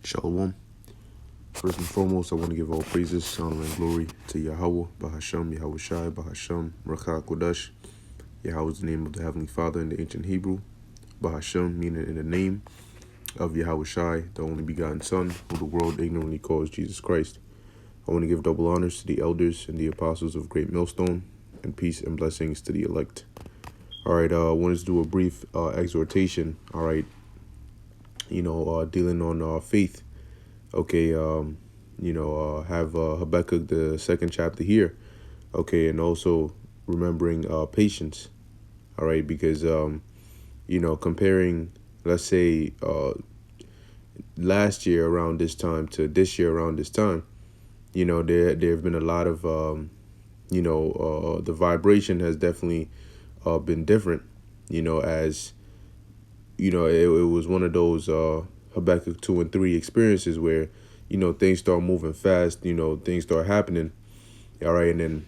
Shalom. First and foremost, I want to give all praises, honor, and glory to Yahweh, Bahasham, Yahweh Shai, Bahasham, Rakha Kodash. Yahweh is the name of the Heavenly Father in the ancient Hebrew. Bahasham, meaning in the name of Yahweh Shai, the only begotten Son, who the world ignorantly calls Jesus Christ. I want to give double honors to the elders and the apostles of Great Millstone, and peace and blessings to the elect. All right, I wanted to do a brief exhortation, all right, dealing on faith. Okay, have Habakkuk, the second chapter here. Okay, and also remembering patience. All right, because, comparing, let's say, last year around this time to this year around this time, there have been a lot of, the vibration has definitely been different, as, it was one of those Habakkuk 2 and 3 experiences where, things start moving fast, things start happening. All right. And then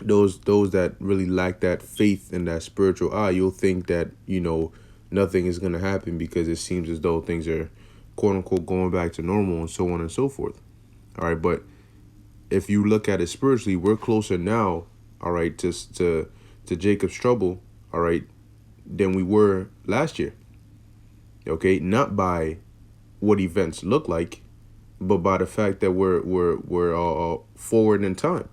those that really lack that faith and that spiritual eye, you'll think that, nothing is going to happen because it seems as though things are, quote unquote, going back to normal and so on and so forth. All right. But if you look at it spiritually, we're closer now, all right, to Jacob's trouble, all right, than we were last year. Okay, not by what events look like, but by the fact that we're forward in time.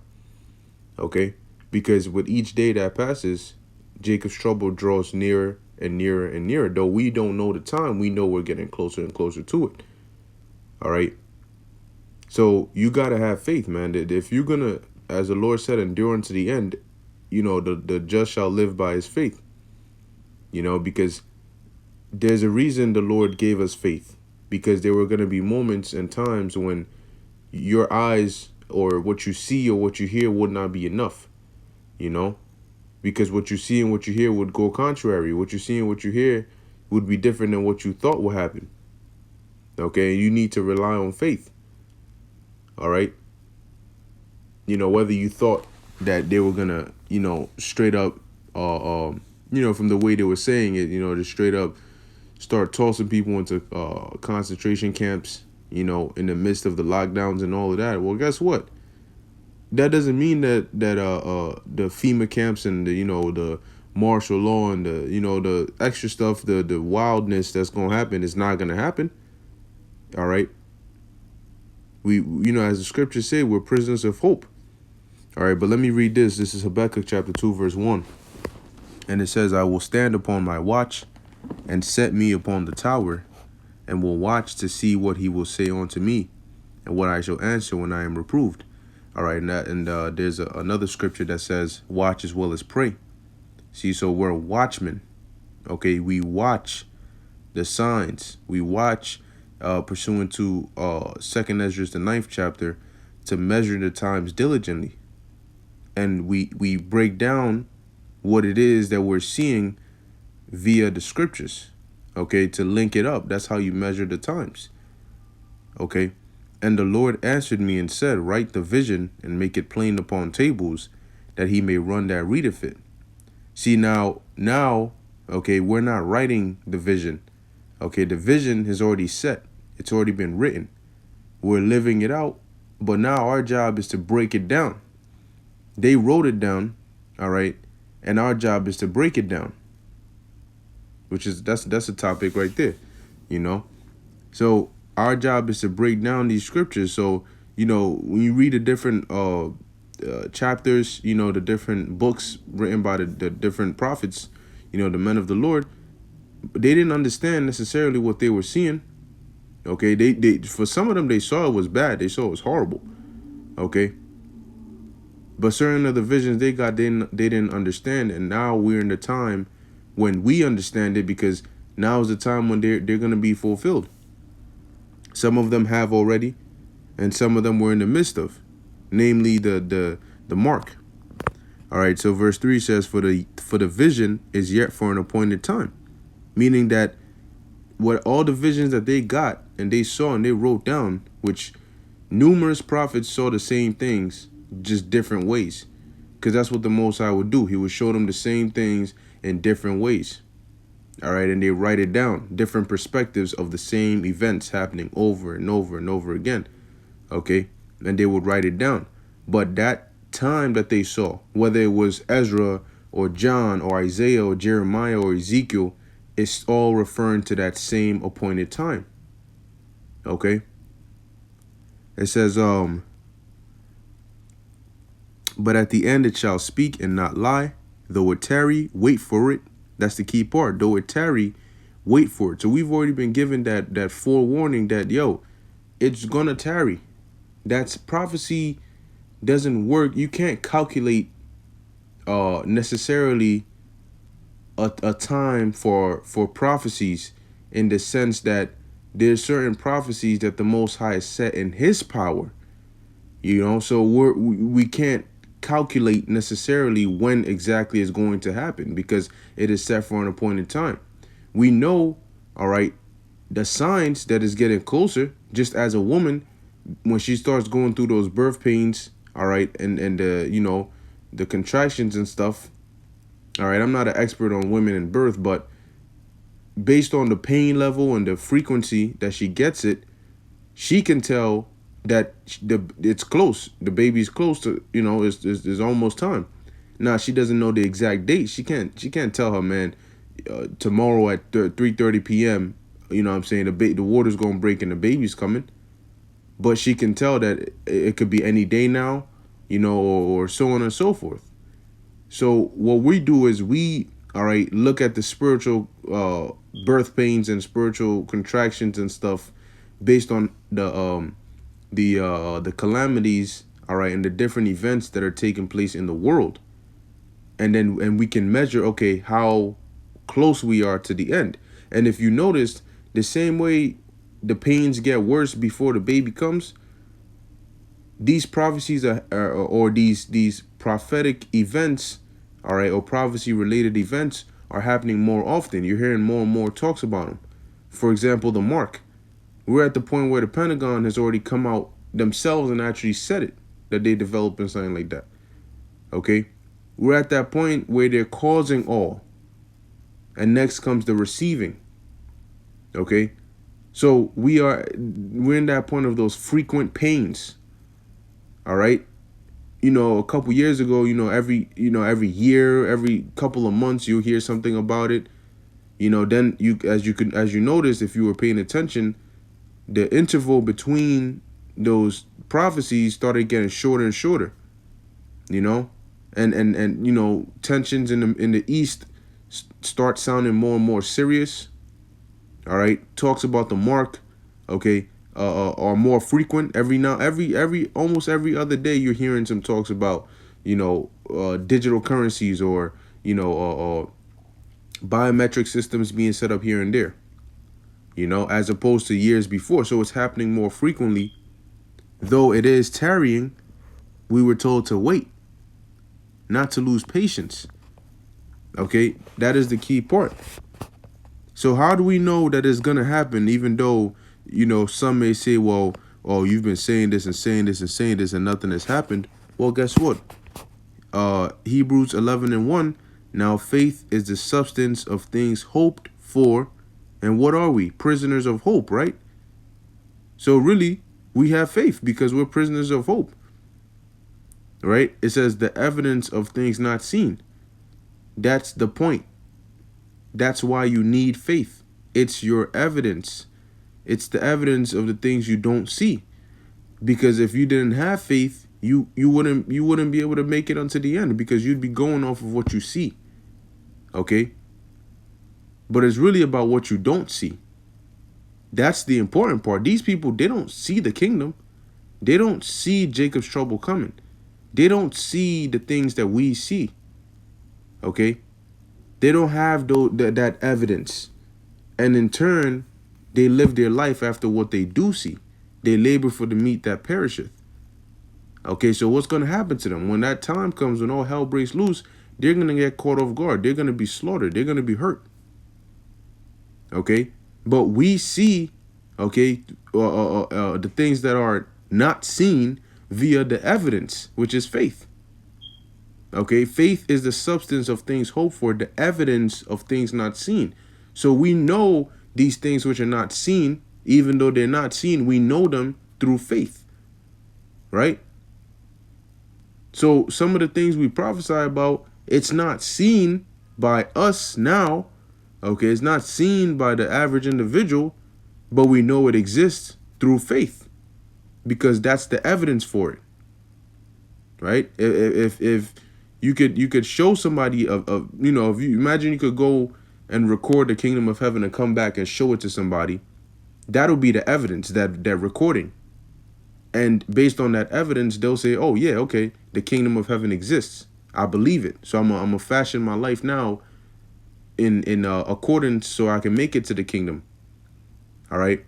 Okay, because with each day that passes, Jacob's trouble draws nearer and nearer and nearer. Though we don't know the time, we know we're getting closer and closer to it. All right. So you gotta have faith, man. That if you're gonna, as the Lord said, endure unto the end, the just shall live by his faith. Because there's a reason the Lord gave us faith, because there were going to be moments and times when your eyes or what you see or what you hear would not be enough, because what you see and what you hear would go contrary. What you see and what you hear would be different than what you thought would happen. Okay, you need to rely on faith. All right. Whether you thought that they were going to, straight up, from the way they were saying it, just straight up start tossing people into concentration camps, in the midst of the lockdowns and all of that. Well, guess what? That doesn't mean that the FEMA camps and the martial law and the extra stuff, the wildness that's gonna happen is not gonna happen. All right. We as the scriptures say, we're prisoners of hope. All right, but let me read this. This is Habakkuk chapter 2, verse 1. And it says, I will stand upon my watch and set me upon the tower, and will watch to see what he will say unto me, and what I shall answer when I am reproved. All right, and there's another scripture that says, watch as well as pray. See, so we're watchmen. Okay, we watch the signs. We watch, pursuant to 2nd Ezra, the 9th chapter, to measure the times diligently. And we break down what it is that we're seeing via the scriptures, okay, to link it up. That's how you measure the times. Okay. And the Lord answered me and said, write the vision and make it plain upon tables, that he may run that readeth it. See, now, okay, we're not writing the vision. Okay, the vision is already set. It's already been written. We're living it out. But now our job is to break it down. They wrote it down, all right, and our job is to break it down. Which is, that's a topic right there, So our job is to break down these scriptures. So, when you read the different chapters, the different books written by the different prophets, the men of the Lord, they didn't understand necessarily what they were seeing. Okay, they for some of them, they saw it was bad. They saw it was horrible. Okay. But certain of the visions they got, they didn't understand. And now we're in the time when we understand it, because now is the time when they're going to be fulfilled. Some of them have already, and some of them we're in the midst of, namely the mark. All right, so verse 3 says, for the vision is yet for an appointed time, meaning that what all the visions that they got and they saw and they wrote down, which numerous prophets saw the same things, just different ways, because that's what the Most High would do. He would show them the same things in different ways. All right, and they write it down, different perspectives of the same events happening over and over and over again. Okay, and they would write it down. But that time that they saw, whether it was Ezra or John or Isaiah or Jeremiah or Ezekiel, it's all referring to that same appointed time. Okay, it says, but at the end it shall speak and not lie. Though it tarry, wait for it. That's the key part. Though it tarry, wait for it. So we've already been given that forewarning that, yo, it's gonna tarry. That's prophecy doesn't work. You can't calculate necessarily a time for prophecies, in the sense that there's certain prophecies that the Most High has set in His power. You know, so we can't calculate necessarily when exactly is going to happen, because it is set for an appointed time. We know, all right, the signs that is getting closer, just as a woman, when she starts going through those birth pains, all right, and the, you know, the contractions and stuff. All right, I'm not an expert on women and birth, but based on the pain level and the frequency that she gets it, she can tell that it's close. The baby's close to, you know, it's almost time. Now she doesn't know the exact date. She can't tell her man, tomorrow at 3:30 p.m. You know what I'm saying, the water's gonna break and the baby's coming. But she can tell that it could be any day now, you know, or so on and so forth. So what we do is we, all right, look at the spiritual birth pains and spiritual contractions and stuff based on the calamities, all right, and the different events that are taking place in the world. And we can measure, okay, how close we are to the end. And if you noticed, the same way the pains get worse before the baby comes, these prophecies or these prophetic events, all right, or prophecy related events are happening more often. You're hearing more and more talks about them. For example, the mark. We're at the point where the Pentagon has already come out themselves and actually said it, that they developing something like that. Okay, we're at that point where they're causing all, and next comes the receiving. Okay, so we're in that point of those frequent pains. All right, you know, a couple years ago, you know, every year, every couple of months, you'll hear something about it. You know, then as you notice, if you were paying attention, the interval between those prophecies started getting shorter and shorter. You know, and you know, tensions in the East start sounding more and more serious. All right, talks about the mark, okay, are more frequent. Almost every other day, you're hearing some talks about, you know, digital currencies, or, you know, biometric systems being set up here and there. You know, as opposed to years before. So it's happening more frequently. Though it is tarrying, we were told to wait, not to lose patience. Okay, that is the key part. So how do we know that it's gonna happen, even though, you know, some may say, well, oh, you've been saying this and saying this and saying this and nothing has happened? Well, guess what? Hebrews 11:1. Now faith is the substance of things hoped for, and what are we? Prisoners of hope, right? So really, we have faith because we're prisoners of hope, right? It says the evidence of things not seen. That's the point. That's why you need faith. It's your evidence. It's the evidence of the things you don't see. Because if you didn't have faith, you wouldn't be able to make it unto the end, because you'd be going off of what you see. Okay? But it's really about what you don't see. That's the important part. These people, they don't see the kingdom. They don't see Jacob's trouble coming. They don't see the things that we see. Okay? They don't have that evidence. And in turn, they live their life after what they do see. They labor for the meat that perisheth. Okay, so what's going to happen to them? When that time comes, when all hell breaks loose, they're going to get caught off guard. They're going to be slaughtered. They're going to be hurt. Okay? But we see, okay, the things that are not seen via the evidence, which is faith. Okay, faith is the substance of things hoped for, the evidence of things not seen. So we know these things which are not seen, even though they're not seen, we know them through faith, right? So some of the things we prophesy about, it's not seen by us now, okay? It's not seen by the average individual, but we know it exists through faith because that's the evidence for it, right? If you could show somebody of if you imagine you could go and record the kingdom of heaven and come back and show it to somebody, that'll be the evidence, that recording. And based on that evidence, they'll say, oh yeah, okay, the kingdom of heaven exists. I believe it. So I'm gonna fashion my life now in accordance so I can make it to the kingdom. All right.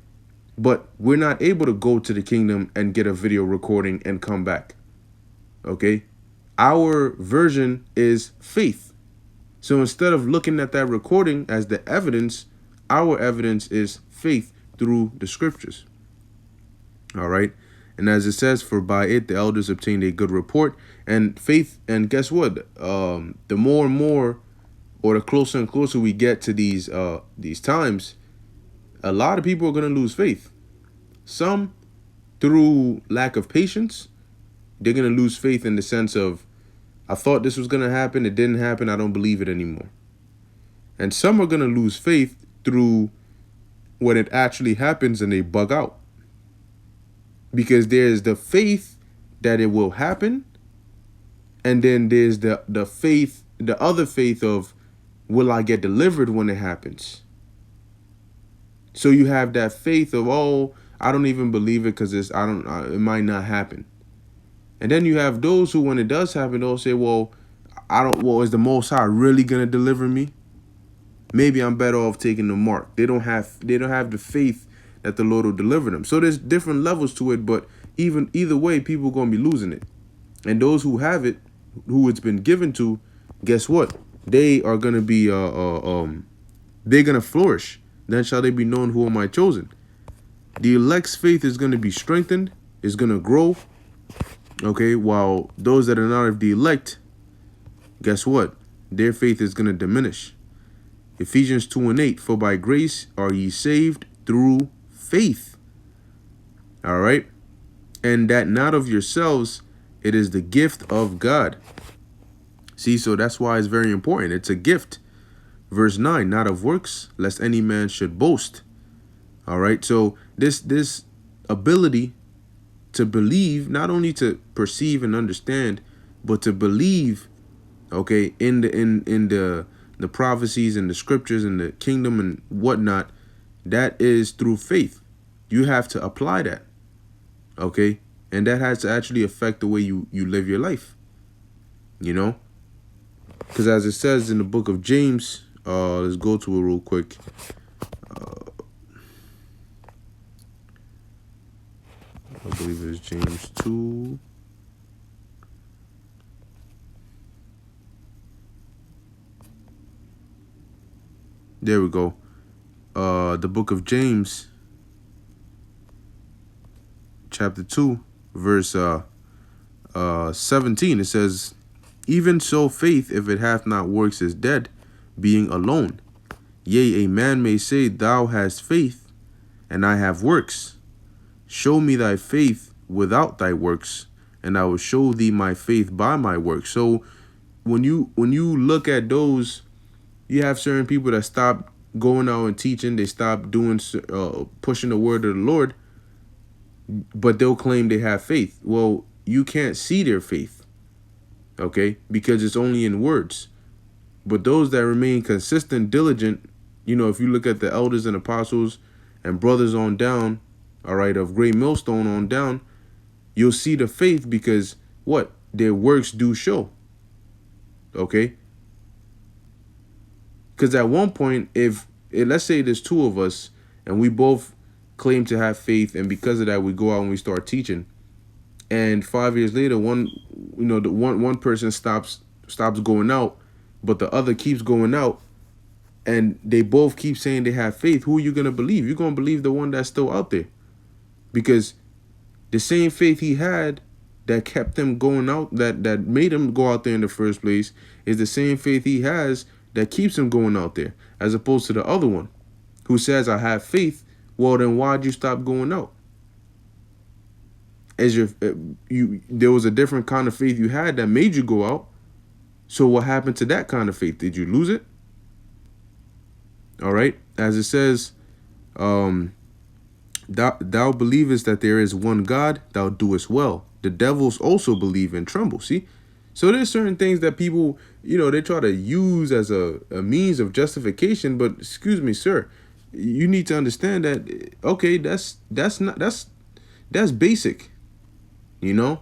But we're not able to go to the kingdom and get a video recording and come back. Okay. Our version is faith. So instead of looking at that recording as the evidence, our evidence is faith through the scriptures. All right. And as it says, for by it the elders obtained a good report. And faith, and guess what? The more and more, or the closer and closer we get to these times, a lot of people are going to lose faith. Some through lack of patience. They're going to lose faith in the sense of, I thought this was going to happen. It didn't happen. I don't believe it anymore. And some are going to lose faith through when it actually happens and they bug out. Because there's the faith that it will happen. And then there's the faith, the other faith of, will I get delivered when it happens? So you have that faith of, oh, I don't even believe it because it might not happen. And then you have those who, when it does happen, they'll say, well, is the Most High really going to deliver me? Maybe I'm better off taking the mark. They don't have the faith that the Lord will deliver them. So there's different levels to it, but either way, people are going to be losing it. And those who have it, who it's been given to, guess what? They are going to be, they're going to flourish. Then shall they be known who am I chosen. The elect's faith is going to be strengthened, is going to grow. Okay, while those that are not of the elect, guess what? Their faith is going to diminish. Ephesians 2:8, for by grace are ye saved through faith. All right. And that not of yourselves, it is the gift of God. See, so that's why it's very important. It's a gift. Verse 9, not of works, lest any man should boast. All right. So this ability to believe, not only to perceive and understand, but to believe, okay, in the prophecies and the scriptures and the kingdom and whatnot, that is through faith. You have to apply that, okay? And that has to actually affect the way you live your life, you know? Because as it says in the book of James, let's go to it real quick. I believe it is James 2. There we go. The book of James, chapter 2, verse 17. It says, even so faith, if it hath not works, is dead, being alone. Yea, a man may say, thou hast faith, and I have works. Show me thy faith without thy works, and I will show thee my faith by my works. So when you look at those, you have certain people that stop going out and teaching. They stop doing pushing the word of the Lord, but they'll claim they have faith. Well, you can't see their faith, okay, because it's only in words. But those that remain consistent, diligent, if you look at the elders and apostles and brothers on down, all right, of Great Millstone on down, you'll see the faith because what? Their works do show. Okay? Because at one point, if let's say there's two of us and we both claim to have faith, and because of that, we go out and we start teaching, and 5 years later, one person stops going out, but the other keeps going out, and they both keep saying they have faith, who are you going to believe? You're going to believe the one that's still out there. Because the same faith he had that kept him going out, that made him go out there in the first place, is the same faith he has that keeps him going out there, as opposed to the other one who says, I have faith. Well, then why'd you stop going out? As there was a different kind of faith you had that made you go out. So what happened to that kind of faith? Did you lose it? All right. As it says, thou believest that there is one God, thou doest well. The devils also believe and tremble. See? So there's certain things that people, they try to use as a means of justification. But excuse me, sir, you need to understand that, okay, that's basic.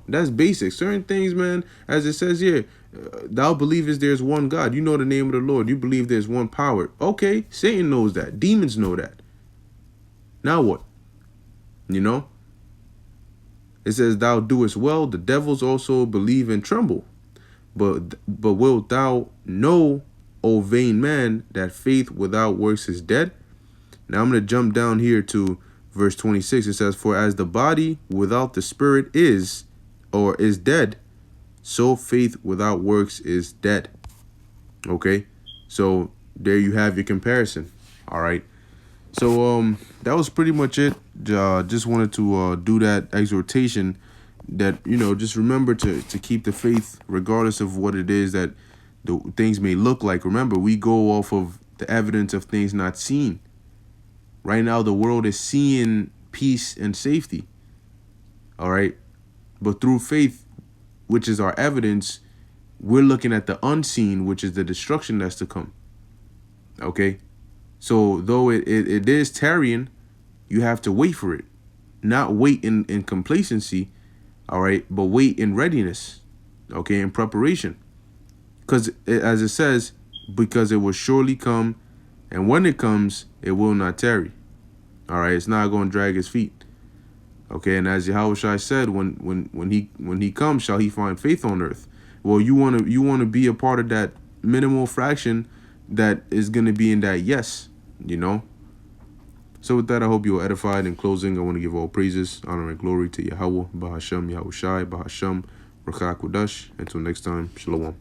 That's basic. Certain things, man, as it says here, thou believest there's one God. You know the name of the Lord. You believe there's one power. Okay, Satan knows that. Demons know that. Now what? It says, thou doest well. The devils also believe and tremble. But wilt thou know, O vain man, that faith without works is dead? Now I'm going to jump down here to verse 26. It says, for as the body without the spirit is dead, so faith without works is dead. Okay, so there you have your comparison. All right, so that was pretty much it. Just wanted to do that exhortation that, just remember to keep the faith regardless of what it is that the things may look like. Remember, we go off of the evidence of things not seen. Right now, the world is seeing peace and safety. All right. But through faith, which is our evidence, we're looking at the unseen, which is the destruction that's to come. Okay. So though it is tarrying, you have to wait for it. Not wait in complacency. All right. But wait in readiness. Okay. In preparation. Because as it says, because it will surely come. And when it comes, it will not tarry. All right, it's not going to drag his feet. Okay, and as Yahushua said, when he comes, shall he find faith on earth? Well, you want to be a part of that minimal fraction that is going to be in that yes, So with that, I hope you are edified. In closing, I want to give all praises, honor, and glory to Yahweh, Bahashem, Yahushai, Bahashem, Rakha Kodash. Until next time, Shalom.